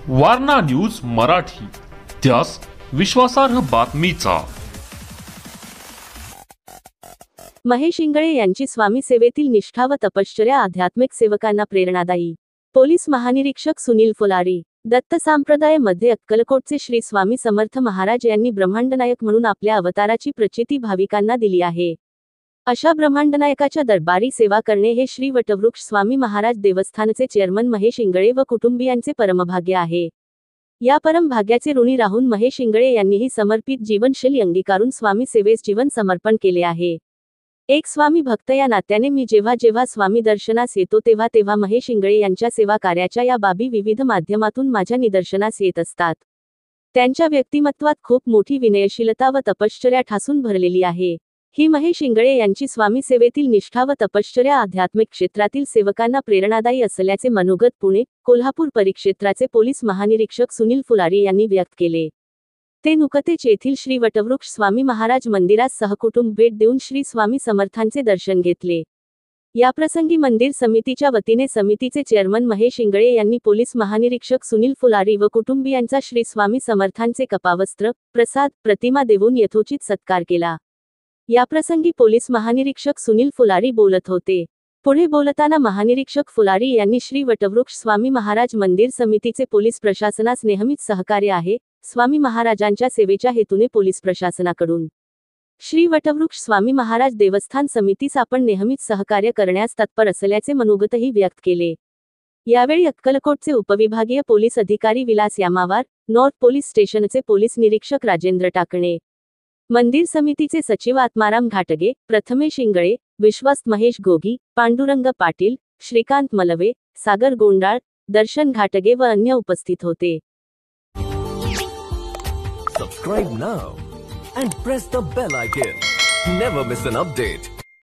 Warna news Marathi, त्यास विश्वासार्ह बातमीचा। महेश इंगळे यांची स्वामी सेवेतील निष्ठा व तपश्चर्या आध्यात्मिक सेवकांना प्रेरणादायी। पोलीस महानिरीक्षक सुनील फुलारी। दत्त संप्रदाय मध्ये अक्कलकोटचे श्री स्वामी समर्थ महाराज यांनी ब्रह्मांडनायक म्हणून आपल्या अवताराची प्रचिती भाविकांना दिली आहे। अशा ब्रह्मांडनायकाच्या दरबारी सेवा करणे हे श्री वटवृक्ष स्वामी महाराज देवस्थानचे चेअरमन महेश इंगळे व कुटुंबियांचे परमभाग्य आहे। या परमभाग्याचे ऋणी राहून महेश इंगळे यांनीही समर्पित जीवनशैली अंगीकारून स्वामी सेवेस जीवन समर्पण केले आहे। एक स्वामी भक्त या नात्याने मी जेव्हा जेव्हा स्वामी दर्शनास येतो तेव्हा तेव्हा महेश इंगळे यांच्या सेवा कार्याच्या या बाबी विविध माध्यमातून माझ्या निदर्शनास येत असतात। त्यांच्या व्यक्तिमत्वात खूप मोठी विनयशीलता व तपश्चर्या ठासून भरलेली आहे। ही महेश इंगळे यांची स्वामी सेवेतील निष्ठा व तपश्चर्या आध्यात्मिक क्षेत्रातील सेवकांना प्रेरणादायी असल्याचे मनोगत पुणे, कोल्हापूर परिक्षेत्राचे पोलीस महानिरीक्षक सुनील फुलारी यांनी व्यक्त केले। ते नुकतेच येथील श्री वटवृक्ष स्वामी महाराज मंदिरास सहकुटुंब भेट देऊन श्री स्वामी समर्थांचे दर्शन घेतले। याप्रसंगी मंदिर समितीच्या वतीने समितीचे चेअरमन महेश इंगळे यांनी पोलीस महानिरीक्षक सुनील फुलारी व कुटुंबियांचा श्री स्वामी समर्थांचे कपावस्त्र, प्रसाद, प्रतिमा देऊन यथोचित सत्कार केला। याप्रसंगी पोलीस महानिरीक्षक सुनील फुलारी बोलत होते। पुढे बोलताना महानिरीक्षक फुलारी यांनी श्री वटवृक्ष स्वामी महाराज मंदिर समितीचे पोलीस प्रशासनास नेहमीच सहकार्य आहे। स्वामी महाराजांच्या सेवेच्या हेतूने पोलीस प्रशासनाकडून श्री वटवृक्ष स्वामी महाराज देवस्थान समितीस आपण नेहमीच सहकार्य करण्यास तत्पर असल्याचे मनोगतही व्यक्त केले। यावेळी अक्कलकोटचे उपविभागीय पोलीस अधिकारी विलास यामावार, नॉर्थ पोलीस स्टेशनचे पोलीस निरीक्षक राजेंद्र टाकणे, मंदिर समितीचे सचिव आत्माराम घाटगे, प्रथमेश इंगळे, विश्वस्त महेश गोगी, पांडुरंग पाटील, श्रीकांत मलवे, सागर गोंडाळ, दर्शन घाटगे व अन्य उपस्थित होते। Subscribe now and press the bell icon. Never miss an update.